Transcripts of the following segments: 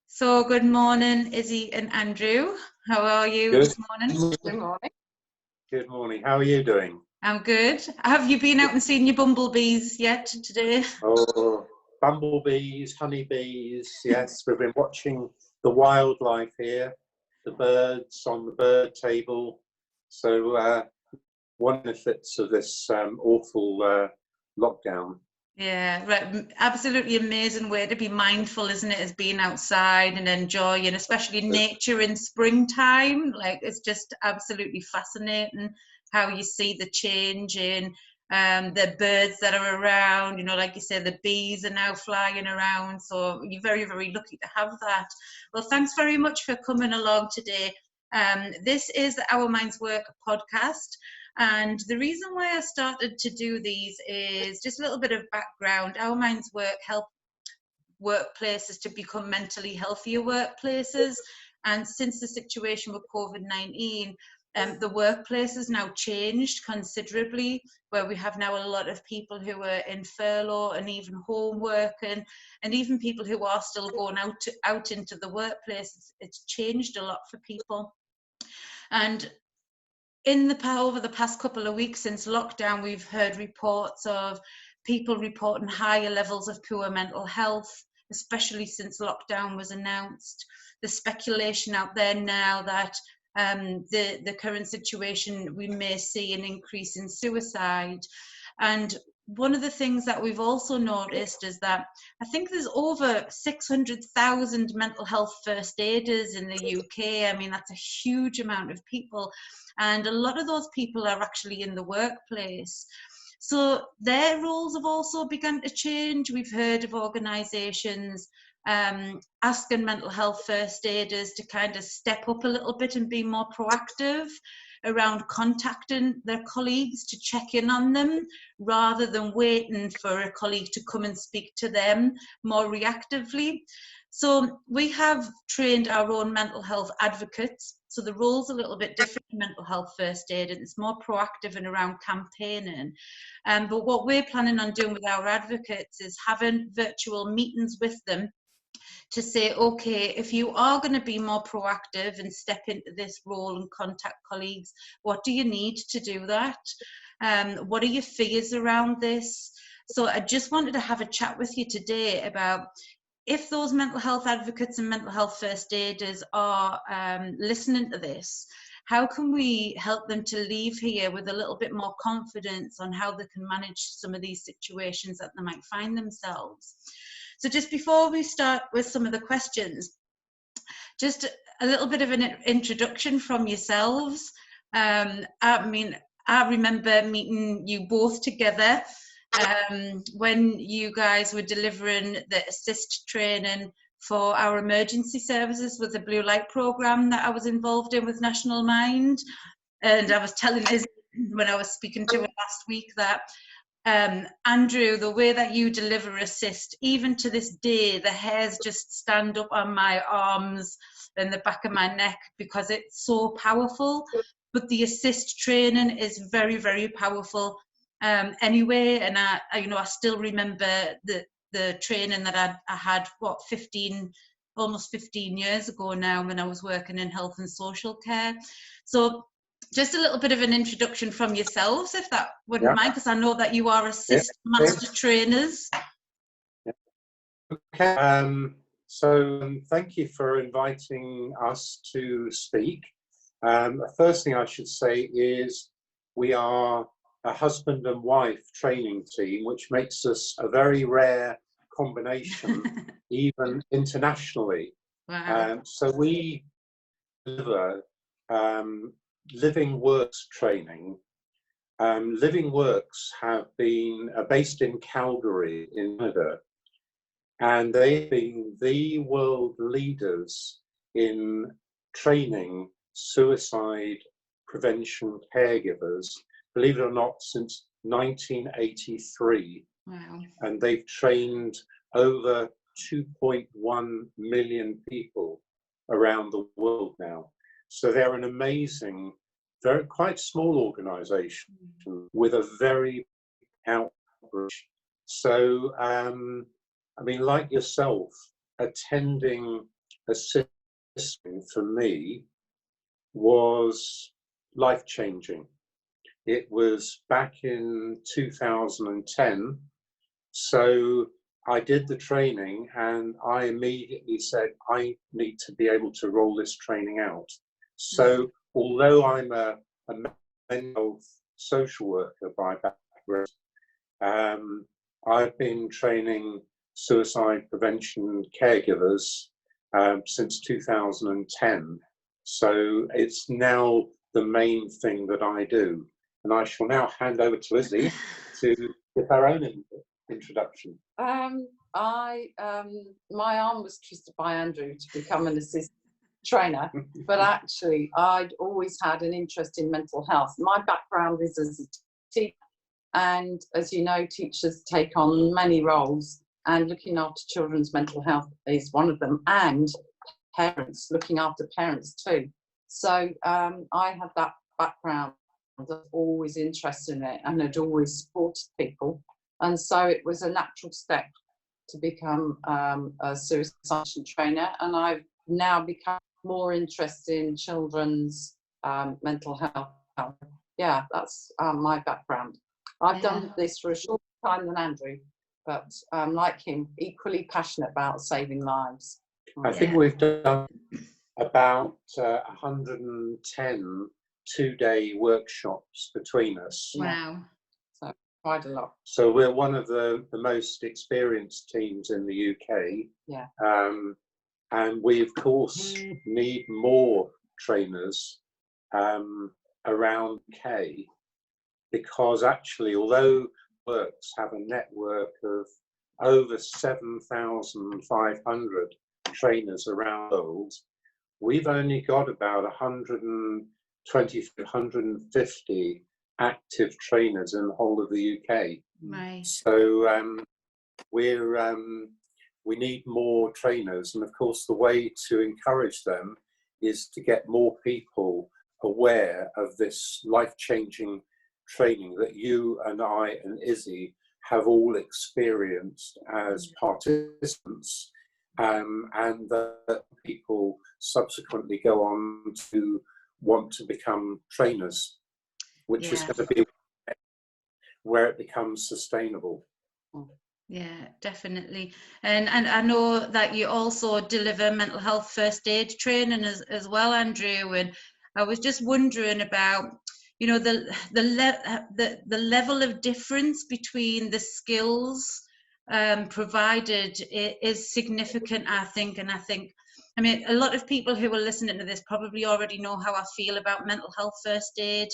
So good morning, Izzy and Andrew. How are you this morning? Good morning. Good morning. How are you doing? I'm good. Have you been out and seen your bumblebees yet today? Oh, bumblebees, honeybees. Yes, we've been watching the wildlife here, the birds on the bird table. So one benefits of this awful lockdown. Yeah, right. Absolutely amazing way to be mindful, isn't it? As being outside and enjoying, especially nature in springtime. Like, it's just absolutely fascinating how you see the change in the birds that are around. You know, like you say, the bees are now flying around. So you're very, very lucky to have that. Well, thanks very much for coming along today. This is the Our Minds Work podcast. And the reason why I started to do these is just a little bit of background. Our Minds Work help workplaces to become mentally healthier workplaces. And since the situation with COVID-19, the workplace has now changed considerably, where we have now a lot of people who are in furlough and even home working, and even people who are still going out into the workplace. It's changed a lot for people. And over the past couple of weeks since lockdown, we've heard reports of people reporting higher levels of poor mental health, especially since lockdown was announced. The speculation out there now that the current situation, we may see an increase in suicide. And one of the things that we've also noticed is that I think there's over 600,000 mental health first aiders in the UK. I mean, that's a huge amount of people. And a lot of those people are actually in the workplace. So their roles have also begun to change. We've heard of organisations asking mental health first aiders to kind of step up a little bit and be more proactive around contacting their colleagues to check in on them, rather than waiting for a colleague to come and speak to them more reactively. So we have trained our own mental health advocates. So the role's a little bit different to mental health first aid, and it's more proactive and around campaigning. But what we're planning on doing with our advocates is having virtual meetings with them to say, okay, if you are going to be more proactive and step into this role and contact colleagues, what do you need to do that? What are your fears around this? So I just wanted to have a chat with you today about, if those mental health advocates and mental health first aiders are listening to this, how can we help them to leave here with a little bit more confidence on how they can manage some of these situations that they might find themselves? So just before we start with some of the questions, just a little bit of an introduction from yourselves. I mean, I remember meeting you both together when you guys were delivering the ASIST training for our emergency services with the blue light program that I was involved in with National Mind. And I was telling Izzy when I was speaking to her last week that Andrew, the way that you deliver ASIST, even to this day, the hairs just stand up on my arms and the back of my neck because it's so powerful. But the ASIST training is very, very powerful anyway. And I still remember the training that I had, almost 15 years ago now, when I was working in health and social care. So just a little bit of an introduction from yourselves, if that wouldn't mind, because I know that you are ASIST master trainers. Okay. So thank you for inviting us to speak. First thing I should say is we are a husband and wife training team, which makes us a very rare combination, even internationally. Wow. So we deliver LivingWorks training. LivingWorks have been based in Calgary in Canada, and they've been the world leaders in training suicide prevention caregivers, believe it or not, since 1983. Wow. And they've trained over 2.1 million people around the world now. So they're an amazing, quite small organization with a very outreach. So I mean, like yourself, attending assisting for me was life-changing. It was back in 2010, so I did the training and I immediately said, I need to be able to roll this training out. So although I'm a mental health social worker by background, I've been training suicide prevention caregivers since 2010. So it's now the main thing that I do. And I shall now hand over to Izzy to give her own introduction. My arm was twisted by Andrew to become an assistant trainer, but actually I'd always had an interest in mental health. My background is as a teacher, and as you know, teachers take on many roles, and looking after children's mental health is one of them, and parents, looking after parents too. So I had that background. I was always interested in it and had always supported people, and so it was a natural step to become a suicide trainer, and I've now become more interested in children's mental health. Yeah, that's my background. I've done this for a shorter time than Andrew, but like him, equally passionate about saving lives. I think we've done about 110 two-day workshops between us. Wow. So quite a lot. So we're one of the most experienced teams in the UK. Yeah. And we, of course, need more trainers around UK, because actually, although Works have a network of over 7,500 trainers around the world, we've only got about 120, 150 active trainers in the whole of the UK. Right. So we need more trainers, and of course the way to encourage them is to get more people aware of this life-changing training that you and I and Izzy have all experienced as participants, and that people subsequently go on to want to become trainers, which is going to be where it becomes sustainable. Yeah, definitely. And I know that you also deliver mental health first aid training as well, Andrew. And I was just wondering about, you know, the level of difference between the skills provided is significant, I think. And I mean, a lot of people who are listening to this probably already know how I feel about mental health first aid.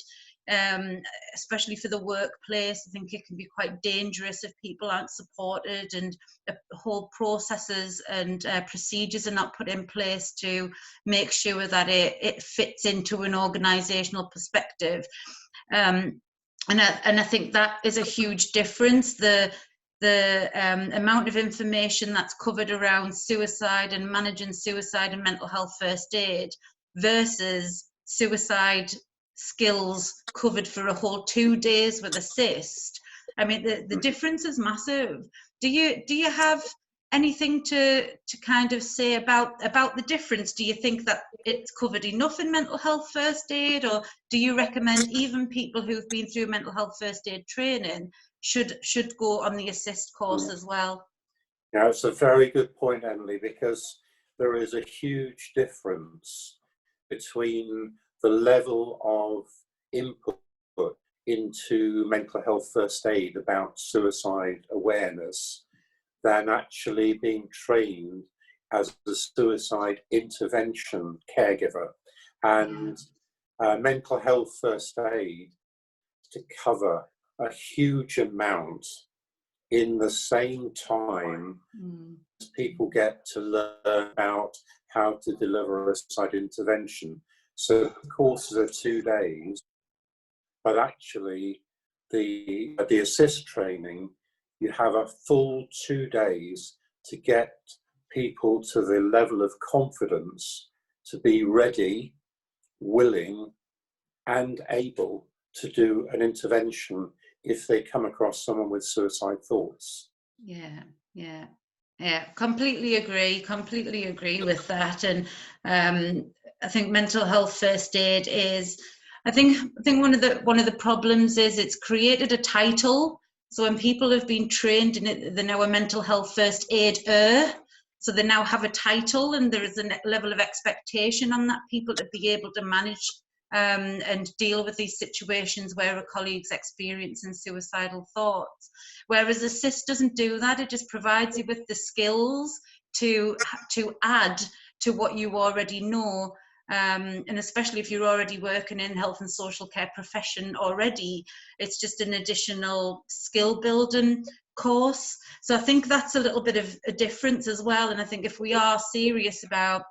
Especially for the workplace, I think it can be quite dangerous if people aren't supported, and whole processes and procedures are not put in place to make sure that it fits into an organisational perspective. And I think that is a huge difference. The amount of information that's covered around suicide and managing suicide and mental health first aid versus suicide skills covered for a whole 2 days with ASIST. I mean, the difference is massive. Do you have anything to kind of say about the difference? Do you think that it's covered enough in mental health first aid, or do you recommend even people who've been through mental health first aid training should go on the ASIST course as well? Yeah, it's a very good point, Emily, because there is a huge difference between the level of input into mental health first aid about suicide awareness than actually being trained as a suicide intervention caregiver. And mental health first aid to cover a huge amount in the same time as people get to learn about how to deliver a suicide intervention. So the courses are 2 days, but actually the ASIST training, you have a full 2 days to get people to the level of confidence to be ready, willing, and able to do an intervention if they come across someone with suicide thoughts. Yeah. Yeah, completely agree with that. And I think mental health first aid is, I think one of the problems is it's created a title. So when people have been trained in it, they're now a mental health first aider. So they now have a title, and there is a level of expectation on that people to be able to manage and deal with these situations where a colleague's experiencing suicidal thoughts. Whereas ASIST doesn't do that. It just provides you with the skills to add to what you already know. And especially if you're already working in health and social care profession already, it's just an additional skill building course. So I think that's a little bit of a difference as well. And I think if we are serious about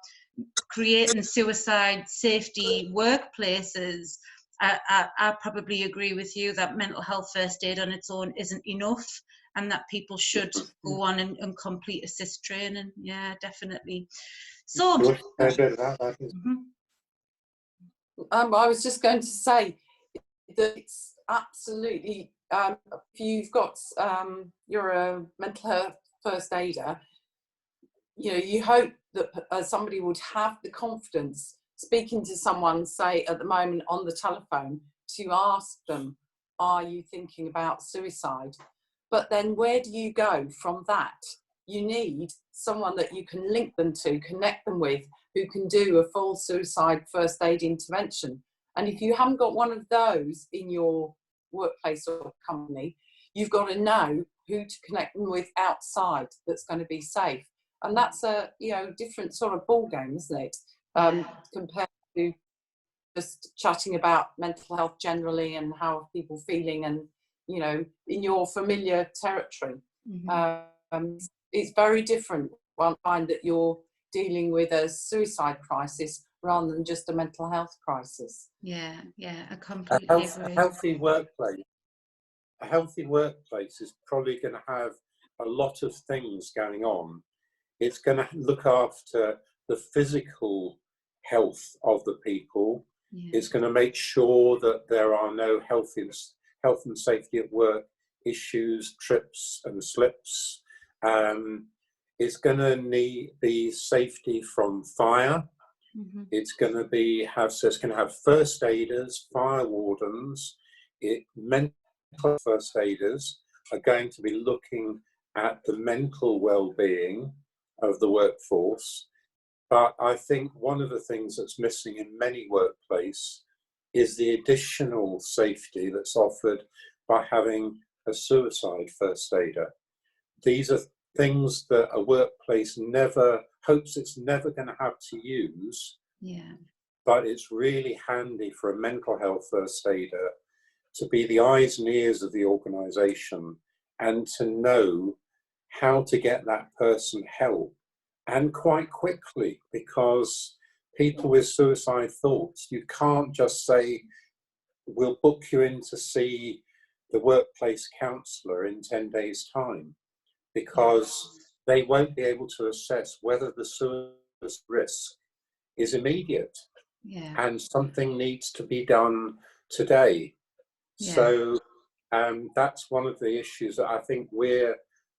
creating suicide safety workplaces, I probably agree with you that mental health first aid on its own isn't enough, and that people should go on and complete ASIST training. Yeah, definitely. So, Do you want to say a bit about that? I was just going to say that it's absolutely, if you've got, you're a mental health first aider, you know, you hope that somebody would have the confidence speaking to someone, say at the moment on the telephone, to ask them, are you thinking about suicide? But then where do you go from that? You need someone that you can link them to, connect them with, who can do a full suicide first aid intervention. And if you haven't got one of those in your workplace or company, you've got to know who to connect them with outside that's going to be safe. And that's a, you know, different sort of ball game, isn't it? Compared to just chatting about mental health generally and how are people feeling, and, you know, in your familiar territory. It's very different. I find that you're dealing with a suicide crisis rather than just a mental health crisis. Yeah, I completely agree. A healthy workplace is probably going to have a lot of things going on. It's going to look after the physical health of the people. Yeah. It's going to make sure that there are no health and safety at work issues, trips and slips. It's going to need the safety from fire. It's going to have first aiders, fire wardens. Mental first aiders are going to be looking at the mental well-being of the workforce. But I think one of the things that's missing in many workplaces is the additional safety that's offered by having a suicide first aider. These are things that a workplace never hopes it's never going to have to use. Yeah. But it's really handy for a mental health first aider to be the eyes and ears of the organisation and to know how to get that person help, and quite quickly, because people with suicide thoughts, you can't just say, we'll book you in to see the workplace counsellor in 10 days' time, because they won't be able to assess whether the suicide risk is immediate. Yeah. And something needs to be done today. Yeah. So that's one of the issues that I think we're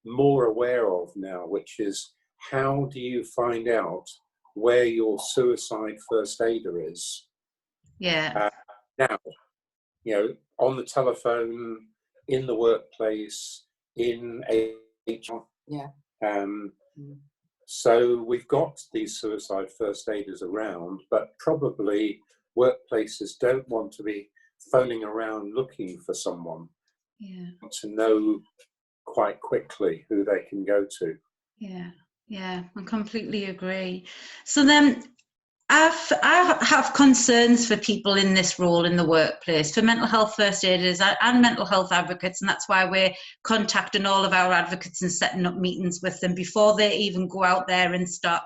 more aware of now, which is how do you find out where your suicide first aider is? Yeah. Now, you know, on the telephone, in the workplace, in HR. Yeah. So we've got these suicide first aiders around, but probably workplaces don't want to be phoning around looking for someone. Yeah. To know quite quickly who they can go to. Yeah, I completely agree. So then I have concerns for people in this role in the workplace, for mental health first aiders and mental health advocates, and that's why we're contacting all of our advocates and setting up meetings with them before they even go out there and start,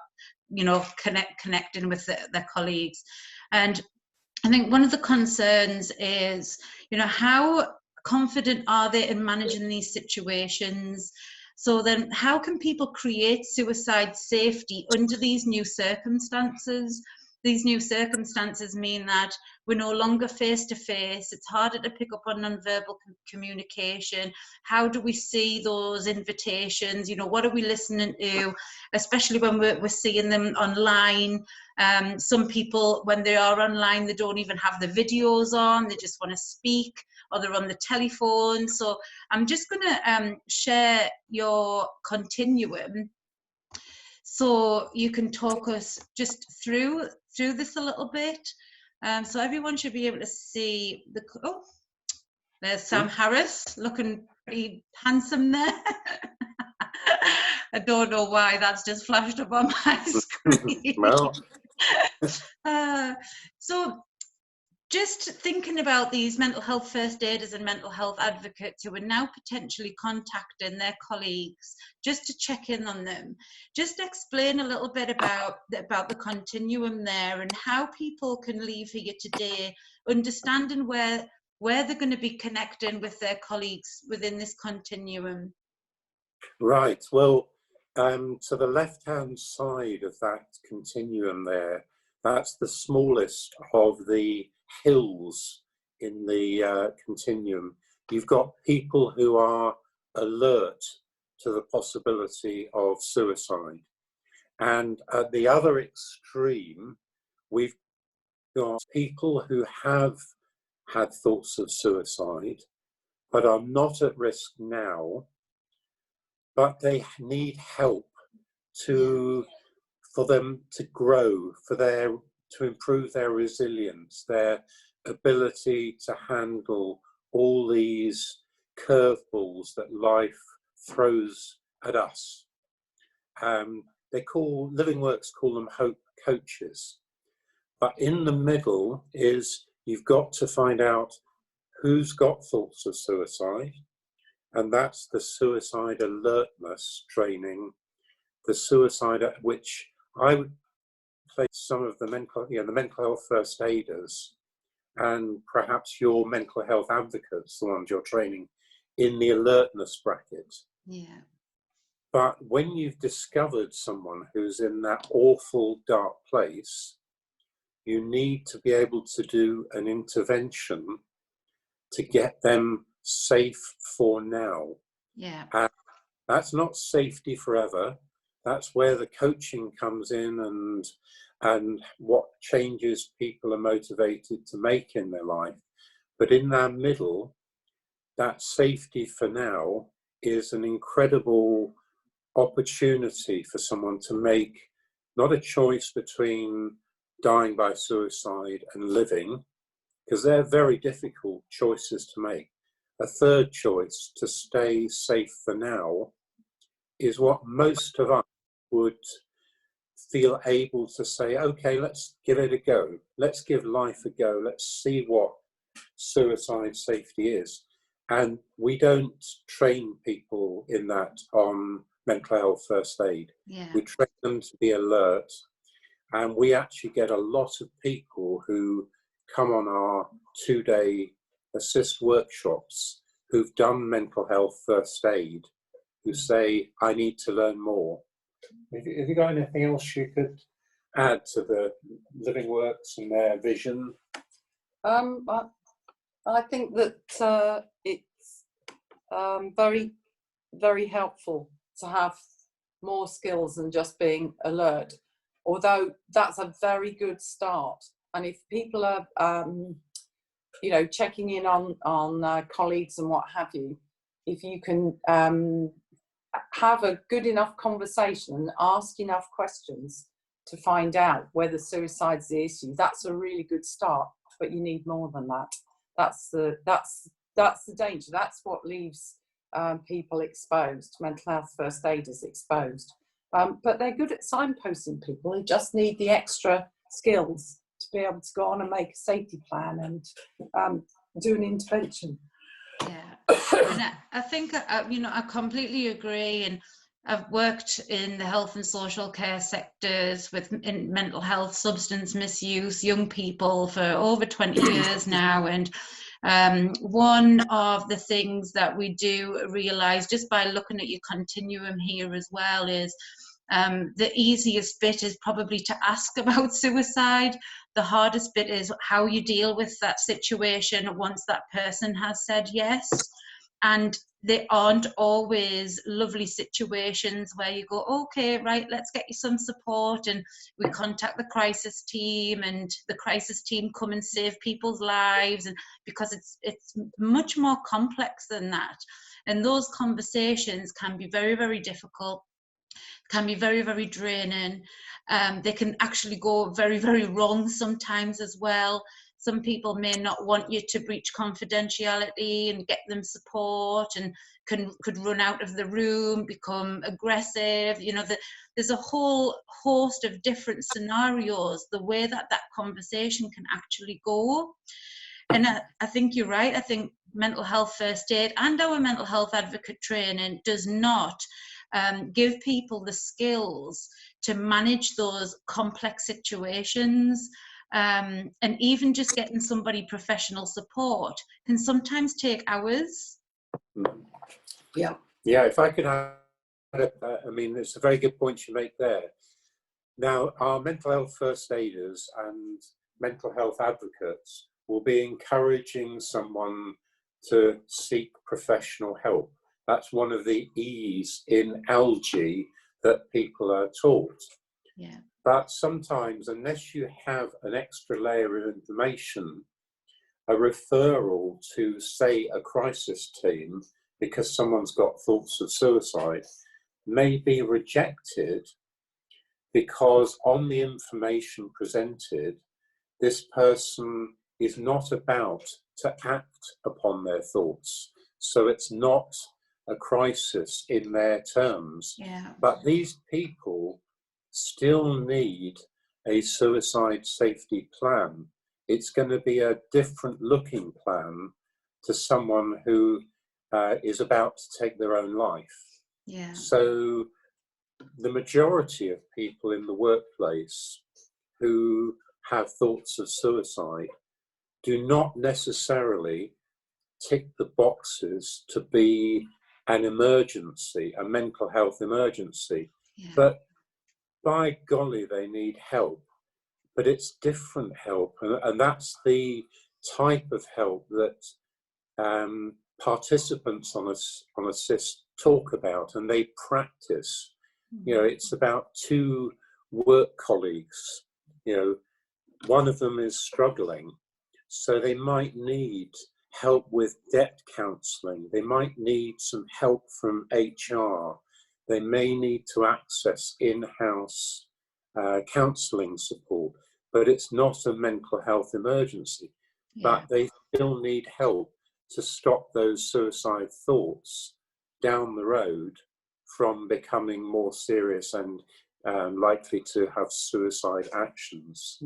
you know, connecting with their colleagues. And I think one of the concerns is, you know, how confident are they in managing these situations? So then how can people create suicide safety under these new circumstances? these new circumstances mean that we're no longer face to face. It's harder to pick up on non-verbal communication. How do we see those invitations? You know, what are we listening to, especially when we're seeing them online? Some people, when they are online, they don't even have the videos on, they just want to speak, or they're on the telephone. So I'm just going to share your continuum, so you can talk us just through this a little bit. So everyone should be able to see the, oh, there's Sam Harris, looking pretty handsome there. I don't know why that's just flashed up on my screen. Well. So just thinking about these mental health first aiders and mental health advocates who are now potentially contacting their colleagues just to check in on them, just explain a little bit about the continuum there, and how people can leave here today understanding where they're going to be connecting with their colleagues within this continuum. Right, well, to the left-hand side of that continuum there, that's the smallest of the hills in the continuum. You've got people who are alert to the possibility of suicide. And at the other extreme, we've got people who have had thoughts of suicide, but are not at risk now, but they need help for them to grow, to improve their resilience, their ability to handle all these curveballs that life throws at us. LivingWorks call them hope coaches. But in the middle is, you've got to find out who's got thoughts of suicide, and that's the suicide alertness training, the suicide at which I would place some of the mental health first aiders and perhaps your mental health advocates, the ones you're training, in the alertness bracket. Yeah. But when you've discovered someone who's in that awful dark place, you need to be able to do an intervention to get them safe for now. Yeah. And that's not safety forever. That's where the coaching comes in, and what changes people are motivated to make in their life. But in that middle, that safety for now is an incredible opportunity for someone to make not a choice between dying by suicide and living, because they're very difficult choices to make. A third choice, to stay safe for now, is what most of us would feel able to say, okay, let's give it a go. Let's give life a go. Let's see what suicide safety is. And we don't train people in that on mental health first aid. Yeah. We train them to be alert. And we actually get a lot of people who come on our 2-day assist workshops who've done mental health first aid, who say, I need to learn more. Have you got anything else you could add to the LivingWorks and their vision? I think that it's very, very helpful to have more skills than just being alert, although that's a very good start. And if people are, checking in on colleagues and what have you, if you can have a good enough conversation and ask enough questions to find out whether suicide's the issue, that's a really good start. But you need more than that. That's the danger. That's what leaves people exposed. Mental health first aiders exposed. But they're good at signposting people. They just need the extra skills to be able to go on and make a safety plan and do an intervention. Yeah, and I think I completely agree, and I've worked in the health and social care sectors in mental health, substance misuse, young people for over 20 years now, and one of the things that we do realise just by looking at your continuum here as well is The easiest bit is probably to ask about suicide. The hardest bit is how you deal with that situation once that person has said yes. And they aren't always lovely situations where you go, okay, right, let's get you some support, and we contact the crisis team, and the crisis team come and save people's lives, and because it's much more complex than that. And those conversations can be very, very difficult, can be very, very draining. They can actually go very, very wrong sometimes as well. Some people may not want you to breach confidentiality and get them support, and could run out of the room, become aggressive. You know, there's a whole host of different scenarios, the way that conversation can actually go. And I think you're right. I think mental health first aid and our mental health advocate training does not give people the skills to manage those complex situations. And even just getting somebody professional support can sometimes take hours. Yeah. Yeah, if I could add, I mean, it's a very good point you make there. Now, our mental health first aiders and mental health advocates will be encouraging someone to seek professional help. That's one of the E's in algae that people are taught. Yeah. But sometimes, unless you have an extra layer of information, a referral to, say, a crisis team because someone's got thoughts of suicide may be rejected because on the information presented, this person is not about to act upon their thoughts. So it's not a crisis in their terms. Yeah. But these people still need a suicide safety plan. It's going to be a different looking plan to someone who is about to take their own life. Yeah. So the majority of people in the workplace who have thoughts of suicide do not necessarily tick the boxes to be an emergency, a mental health emergency. Yeah. But by golly, they need help. But it's different help, and that's the type of help that participants on ASIST talk about and they practice. You know, it's about two work colleagues. You know, one of them is struggling, so they might need help with debt counselling. They might need some help from HR. They may need to access in-house counselling support, but it's not a mental health emergency. Yeah. But they still need help to stop those suicide thoughts down the road from becoming more serious and likely to have suicide actions.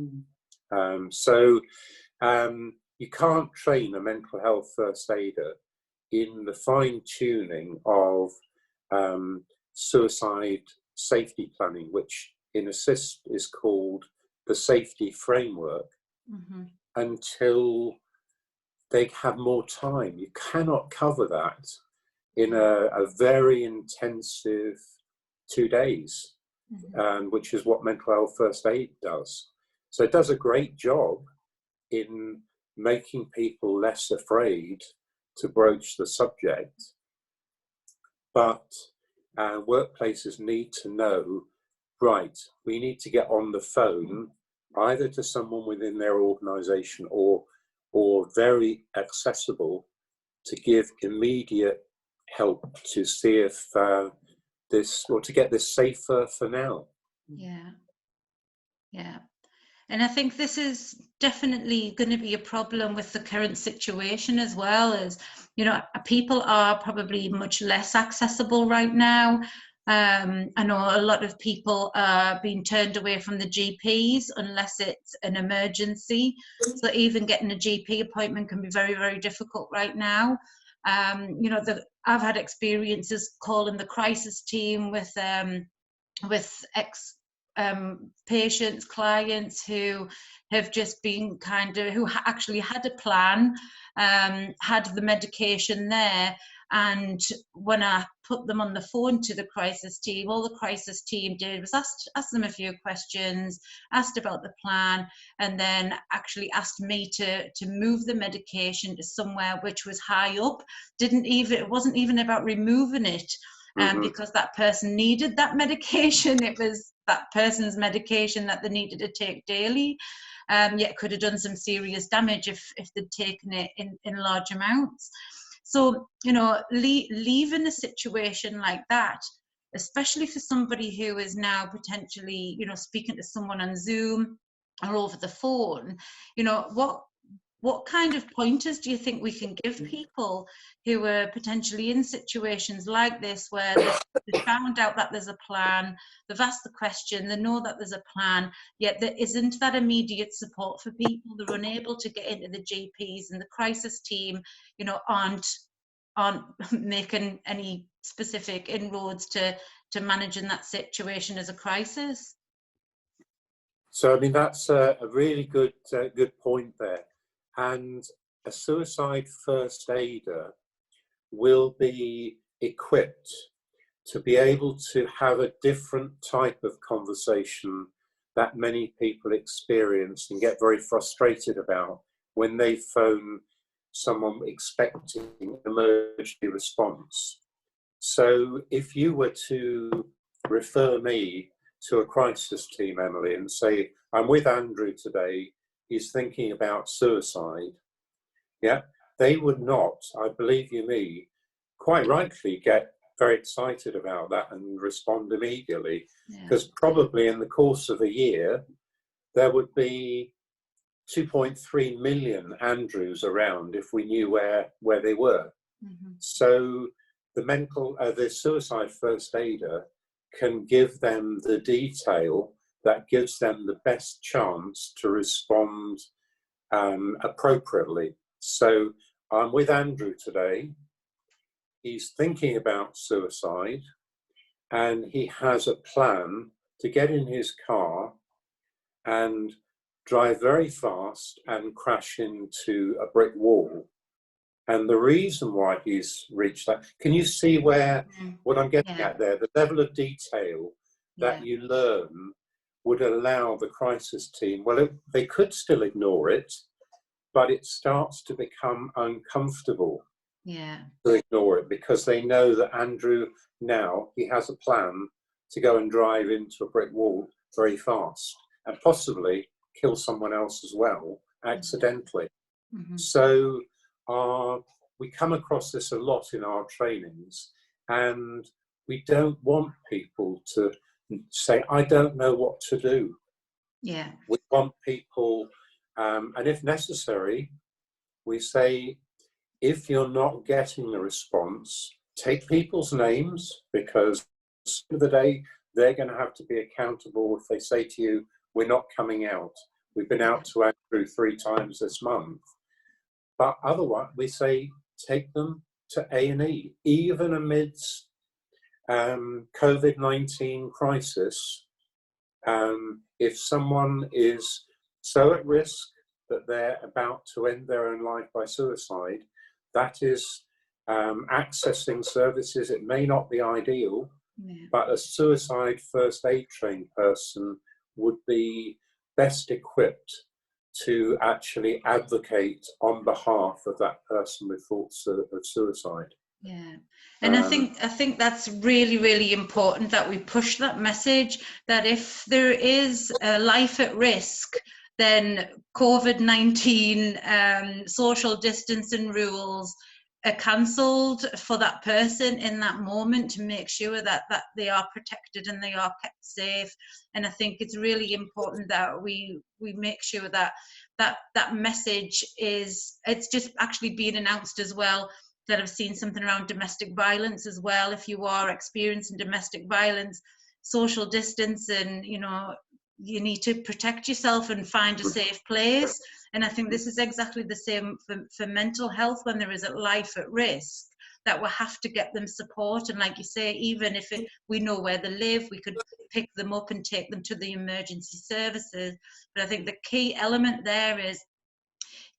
So you can't train a mental health first aider in the fine-tuning of suicide safety planning, which in ASIST is called the safety framework, until they have more time. You cannot cover that in a very intensive 2 days, which is what mental health first aid does. So it does a great job in making people less afraid to broach the subject. But workplaces need to know, right, we need to get on the phone either to someone within their organisation or very accessible to give immediate help to see if this, or to get this safer for now. Yeah. Yeah. And I think this is definitely going to be a problem with the current situation as well, as, you know, people are probably much less accessible right now. I know a lot of people are being turned away from the GPs unless it's an emergency. So even getting a GP appointment can be very, very difficult right now. You know, I've had experiences calling the crisis team with patients, clients who have just been who actually had a plan, had the medication there, And when I put them on the phone to the crisis team, all the crisis team did was ask them a few questions, asked about the plan, and then actually asked me to move the medication to somewhere which was high up. It wasn't even about removing it, because that person needed that medication. It was that person's medication that they needed to take daily. Yet could have done some serious damage if they'd taken it in large amounts. So, you know, leaving a situation like that, especially for somebody who is now potentially, you know, speaking to someone on Zoom or over the phone, you know, what kind of pointers do you think we can give people who are potentially in situations like this, where they've found out that there's a plan, they've asked the question, they know that there's a plan, yet there isn't that immediate support for people, they're unable to get into the GPs, and the crisis team, you know, aren't making any specific inroads to managing that situation as a crisis? So, I mean, that's a really good point there. And a suicide first aider will be equipped to be able to have a different type of conversation that many people experience and get very frustrated about when they phone someone expecting an emergency response. So if you were to refer me to a crisis team, Emily, and say, I'm with Andrew today, he's thinking about suicide, yeah, they would not, I believe you me, quite rightly get very excited about that and respond immediately, because probably in the course of a year, there would be 2.3 million Andrews around if we knew where they were. So the suicide first aider can give them the detail that gives them the best chance to respond appropriately. So I'm with Andrew today. He's thinking about suicide, and he has a plan to get in his car and drive very fast and crash into a brick wall. And the reason why he's reached that, can you see what I'm getting at there? The level of detail that you learn would allow the crisis team, well, they could still ignore it, but it starts to become uncomfortable to ignore it, because they know that Andrew now, he has a plan to go and drive into a brick wall very fast and possibly kill someone else as well, accidentally. So we come across this a lot in our trainings, and we don't want people to say, I don't know what to do. We want people, and if necessary, we say, if you're not getting the response, take people's names, because at the end of the day, they're going to have to be accountable if they say to you, we're not coming out. We've been out to Andrew 3 times this month. But otherwise, we say, take them to A&E, even amidst COVID-19 crisis. If someone is so at risk that they're about to end their own life by suicide, that is accessing services. It may not be ideal, but a suicide first aid trained person would be best equipped to actually advocate on behalf of that person with thoughts of suicide. And I think that's really, really important that we push that message, that if there is a life at risk, then COVID-19 social distancing rules are cancelled for that person in that moment, to make sure that they are protected and they are kept safe. And I think it's really important that we make sure that message it's just actually being announced as well. That I've seen something around domestic violence as well. If you are experiencing domestic violence, social distance, and you know, you need to protect yourself and find a safe place. And I think this is exactly the same for mental health. When there is a life at risk, that we have to get them support. And like you say, even if we know where they live, we could pick them up and take them to the emergency services. But I think the key element there is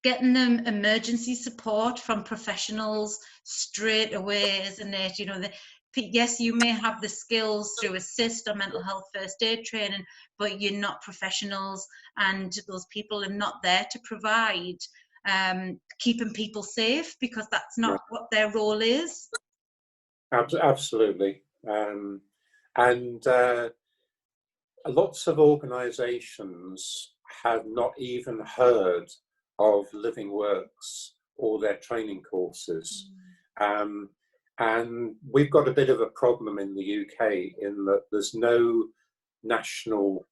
getting them emergency support from professionals straight away, isn't it? You know, yes, you may have the skills through ASIST or mental health first aid training, but you're not professionals, and those people are not there to provide keeping people safe, because that's not what their role is. Absolutely. And lots of organisations have not even heard of LivingWorks or their training courses. And we've got a bit of a problem in the UK in that there's no national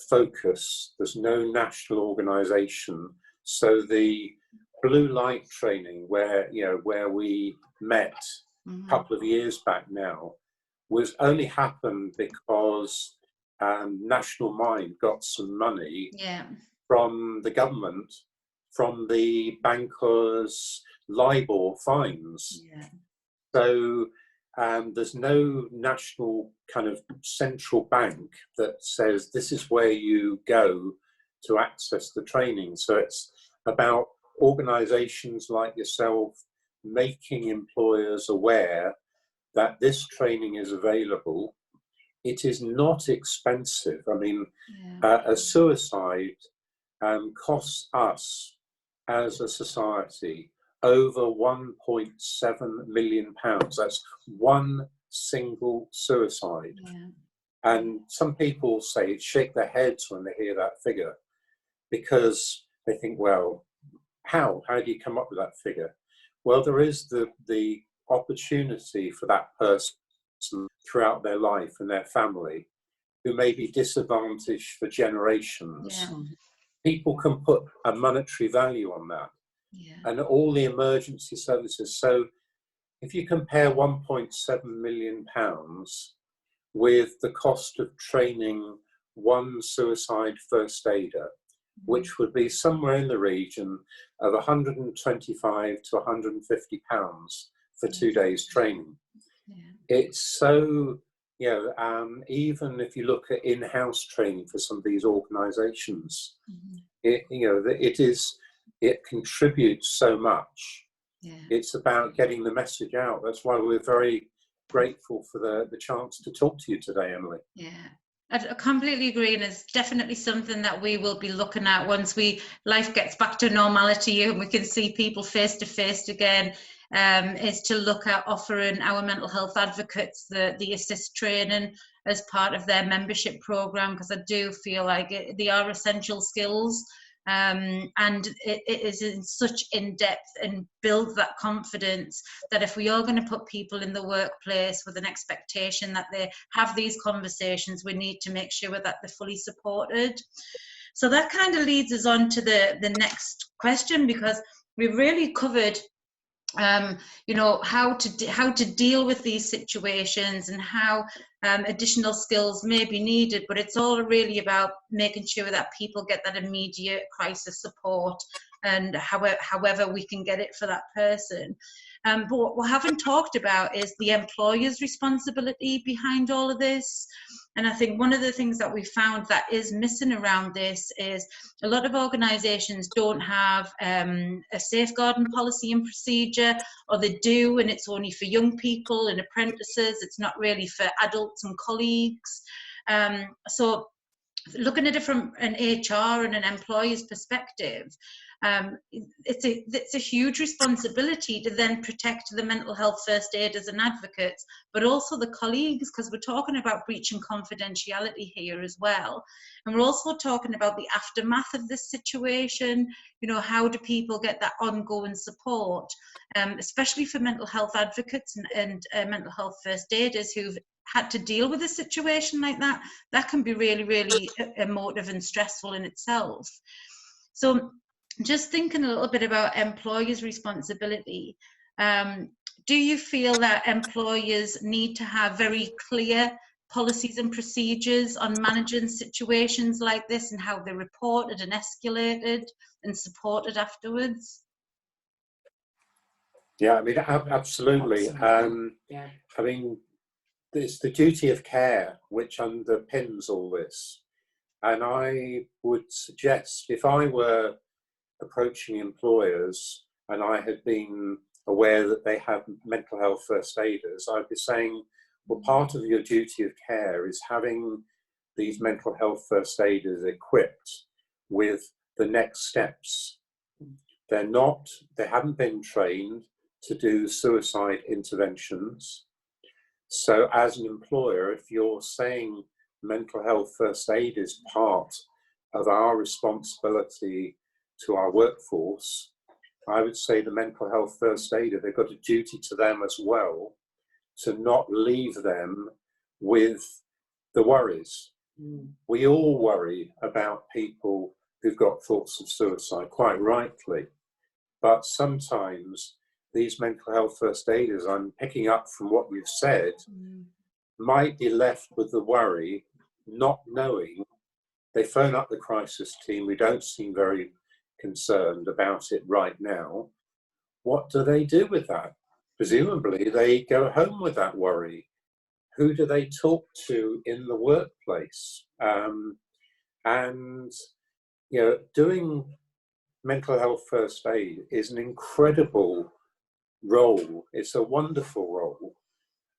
focus, there's no national organisation. So the blue light training, where we met a couple of years back now, was only happened because National Mind got some money from the government, from the bankers' LIBOR fines. So there's no national kind of central bank that says this is where you go to access the training. So it's about organisations like yourself making employers aware that this training is available. It is not expensive. I mean, a suicide costs us as a society over £1.7 million. That's one single suicide. And some people shake their heads when they hear that figure, because they think, well, how do you come up with that figure? Well, there is the opportunity for that person throughout their life and their family who may be disadvantaged for generations. People can put a monetary value on that. And all the emergency services. So if you compare £1.7 million with the cost of training one suicide first aider, which would be somewhere in the region of £125 to £150 for 2 days training. It's so, even if you look at in-house training for some of these organisations, it contributes so much. It's about getting the message out. That's why we're very grateful for the chance to talk to you today, Emily. I completely agree, and it's definitely something that we will be looking at once life gets back to normality and we can see people face to face again. Is to look at offering our mental health advocates the ASIST training as part of their membership program, because I do feel like they are essential skills. And it is in such in-depth and build that confidence that if we are going to put people in the workplace with an expectation that they have these conversations, we need to make sure that they're fully supported. So that kind of leads us on to the next question, because we've really covered how to deal with these situations and how additional skills may be needed, but it's all really about making sure that people get that immediate crisis support, and however we can get it for that person. But what we haven't talked about is the employer's responsibility behind all of this. And I think one of the things that we found that is missing around this is a lot of organisations don't have a safeguarding policy and procedure, or they do and it's only for young people and apprentices. It's not really for adults and colleagues. So looking at it from an HR and an employer's perspective, it's a huge responsibility to then protect the mental health first aiders and advocates, but also the colleagues, because we're talking about breaching confidentiality here as well. And we're also talking about the aftermath of this situation. How do people get that ongoing support, especially for mental health advocates and mental health first aiders who've had to deal with a situation like that? That can be really, really emotive and stressful in itself. So just thinking a little bit about employers' responsibility, do you feel that employers need to have very clear policies and procedures on managing situations like this, and how they're reported and escalated and supported afterwards? Yeah, I mean, absolutely. I mean, it's the duty of care which underpins all this. And I would suggest, if I were approaching employers and I had been aware that they have mental health first aiders, I'd be saying, well, part of your duty of care is having these mental health first aiders equipped with the next steps. They haven't been trained to do suicide interventions. So as an employer, if you're saying mental health first aid is part of our responsibility to our workforce, I would say the mental health first aider, they've got a duty to them as well to not leave them with the worries. We all worry about people who've got thoughts of suicide, quite rightly. But sometimes these mental health first aiders, I'm picking up from what you've said, might be left with the worry, not knowing. They phone up the crisis team, we don't seem very concerned about it right now. What do they do with that? Presumably they go home with that worry. Who do they talk to in the workplace? And you know, doing mental health first aid is an incredible role. It's a wonderful role,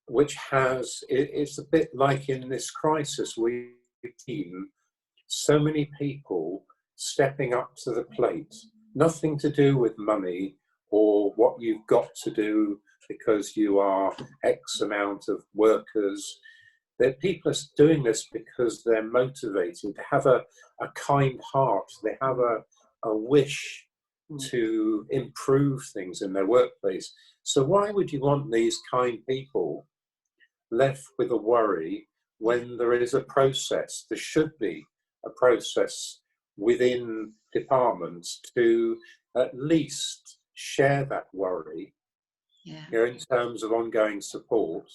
which it's a bit like in this crisis, we've seen so many people stepping up to the plate, nothing to do with money or what you've got to do because you are X amount of workers. People are doing this because they're motivated, they have a kind heart, they have a wish to improve things in their workplace. So why would you want these kind people left with a worry when there is a process? There should be a process within departments to at least share that worry, you know, in terms of ongoing support,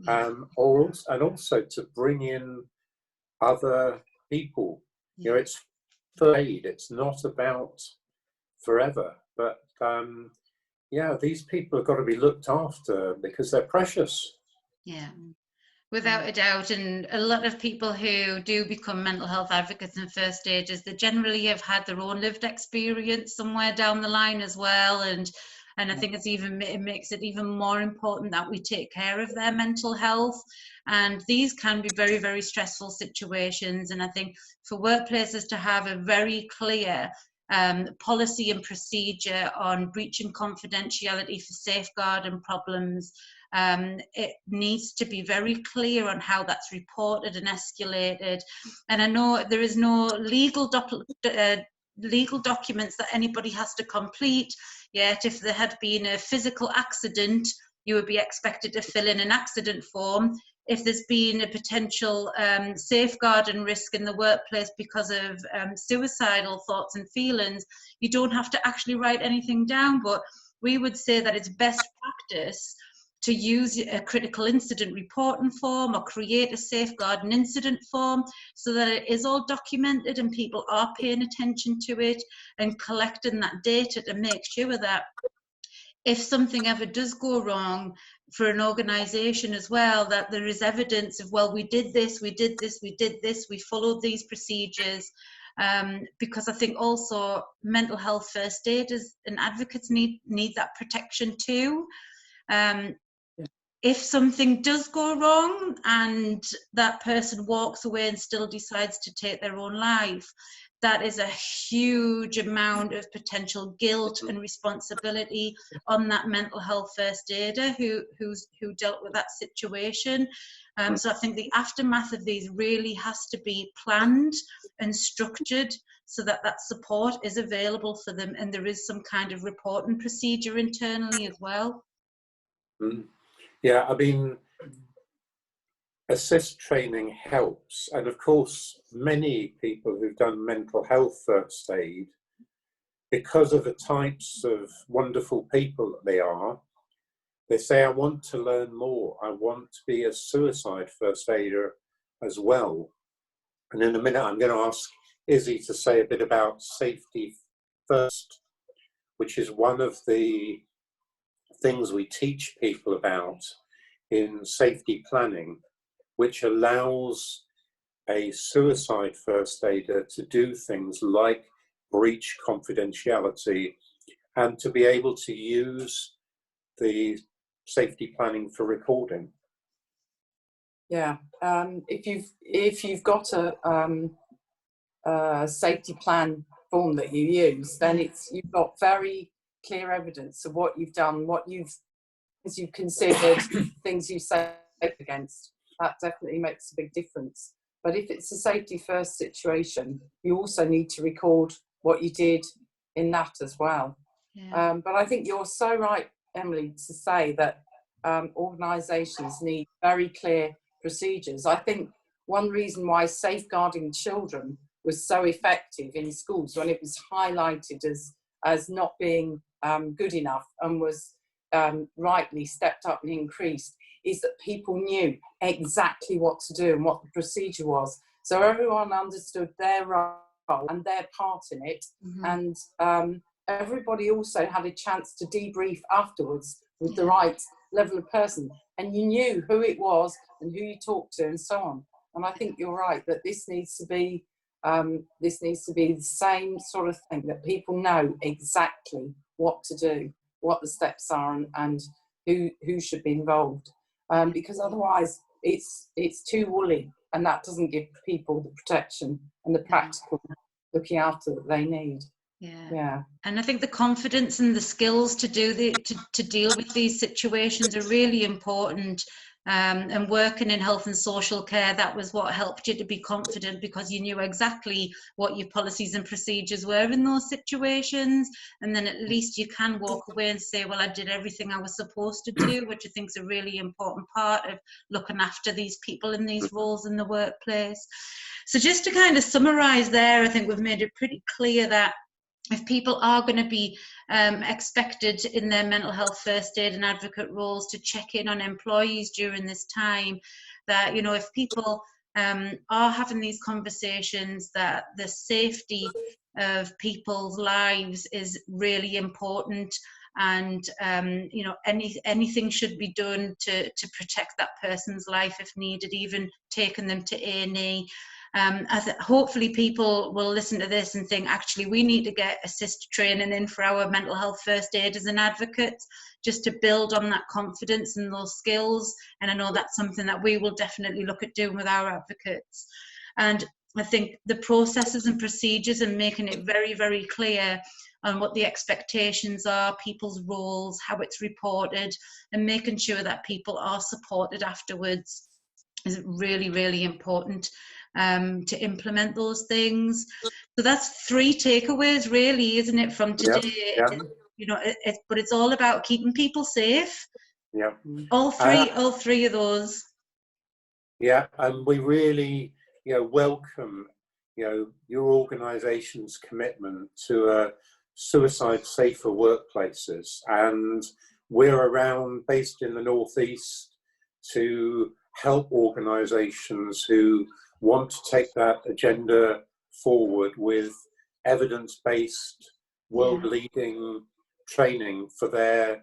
and also to bring in other people. You know, it's for aid, it's not about forever, but these people have got to be looked after because they're precious. Yeah, without a doubt. And a lot of people who do become mental health advocates and first aiders, they generally have had their own lived experience somewhere down the line as well. And I think it makes it even more important that we take care of their mental health. And these can be very, very stressful situations. And I think for workplaces to have a very clear policy and procedure on breaching confidentiality for safeguarding problems, it needs to be very clear on how that's reported and escalated. And I know there is no legal documents that anybody has to complete, yet if there had been a physical accident, you would be expected to fill in an accident form. If there's been a potential safeguarding risk in the workplace because of suicidal thoughts and feelings, you don't have to actually write anything down. But we would say that it's best practice to use a critical incident reporting form or create a safeguarding incident form so that it is all documented and people are paying attention to it and collecting that data to make sure that if something ever does go wrong for an organisation as well, that there is evidence of, well, we did this, we did this, we did this, we followed these procedures. Because I think also mental health first aiders and advocates need that protection too. If something does go wrong and that person walks away and still decides to take their own life, that is a huge amount of potential guilt and responsibility on that mental health first aider who dealt with that situation. So I think the aftermath of these really has to be planned and structured so that that support is available for them, and there is some kind of reporting procedure internally as well. Yeah, I mean, ASIST training helps, and of course many people who've done mental health first aid, because of the types of wonderful people that they say, I want to learn more, I want to be a suicide first aider as well. And in a minute I'm going to ask Izzy to say a bit about safety first, which is one of the things we teach people about in safety planning, which allows a suicide first aider to do things like breach confidentiality, and to be able to use the safety planning for recording. Yeah, if you've got a safety plan form that you use, then you've got very clear evidence of what you've done, things you've considered, things you safe against. That definitely makes a big difference. But if it's a safety first situation, you also need to record what you did in that as well. Yeah. But I think you're so right, Emily, to say that organisations need very clear procedures. I think one reason why safeguarding children was so effective in schools, when it was highlighted as not being good enough and was rightly stepped up and increased, is that people knew exactly what to do and what the procedure was. So everyone understood their role and their part in it. And everybody also had a chance to debrief afterwards with the right level of person. And you knew who it was and who you talked to and so on. And I think you're right that this needs to be the same sort of thing, that people know exactly what to do, what the steps are, and who should be involved. Because otherwise it's too woolly, and that doesn't give people the protection and the practical looking after that they need. Yeah. And I think the confidence and the skills to deal with these situations are really important. And working in health and social care, that was what helped you to be confident, because you knew exactly what your policies and procedures were in those situations. And then at least you can walk away and say, well, I did everything I was supposed to do, which I think is a really important part of looking after these people in these roles in the workplace. So just to kind of summarize there, I think we've made it pretty clear that if people are going to be expected in their mental health first aid and advocate roles to check in on employees during this time, that, you know, if people are having these conversations, that the safety of people's lives is really important, and you know, anything should be done to protect that person's life if needed, even taking them to A&E. Hopefully people will listen to this and think, actually, we need to get ASIST training in for our mental health first aiders and advocates, just to build on that confidence and those skills. And I know that's something that we will definitely look at doing with our advocates. And I think the processes and procedures, and making it very, very clear on what the expectations are, people's roles, how it's reported, and making sure that people are supported afterwards is really, really important to implement those things. So that's 3 takeaways, really, isn't it, from today? Yeah. You know, but it's all about keeping people safe. Yeah. All three of those. Yeah, and we really, welcome, your organisation's commitment to suicide safer workplaces, and we're around, based in the Northeast, to help organisations who want to take that agenda forward with evidence-based, world-leading training for the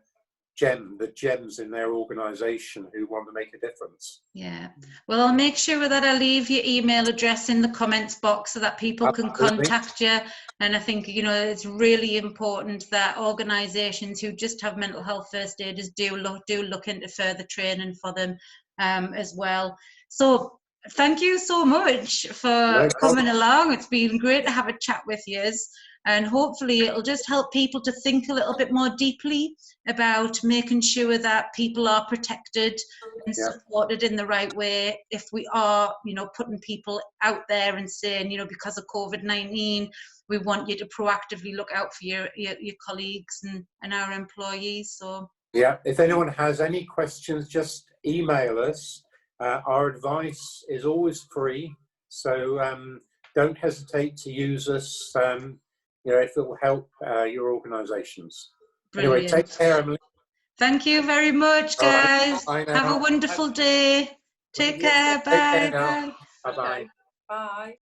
gems in their organisation who want to make a difference. Yeah. Well, I'll make sure that I leave your email address in the comments box so that people can contact you. And I think, it's really important that organisations who just have mental health first aiders do look into further training for them as well. So thank you so much for coming along. It's been great to have a chat with you. And hopefully it'll just help people to think a little bit more deeply about making sure that people are protected and supported in the right way. If we are, putting people out there and saying, because of COVID-19, we want you to proactively look out for your colleagues and our employees. So yeah, if anyone has any questions, just email us. Our advice is always free, so don't hesitate to use us. If it will help your organisations. Anyway, take care, Emily. Thank you very much, guys. Right. Have a wonderful day. Take care. Bye. Bye-bye. Bye.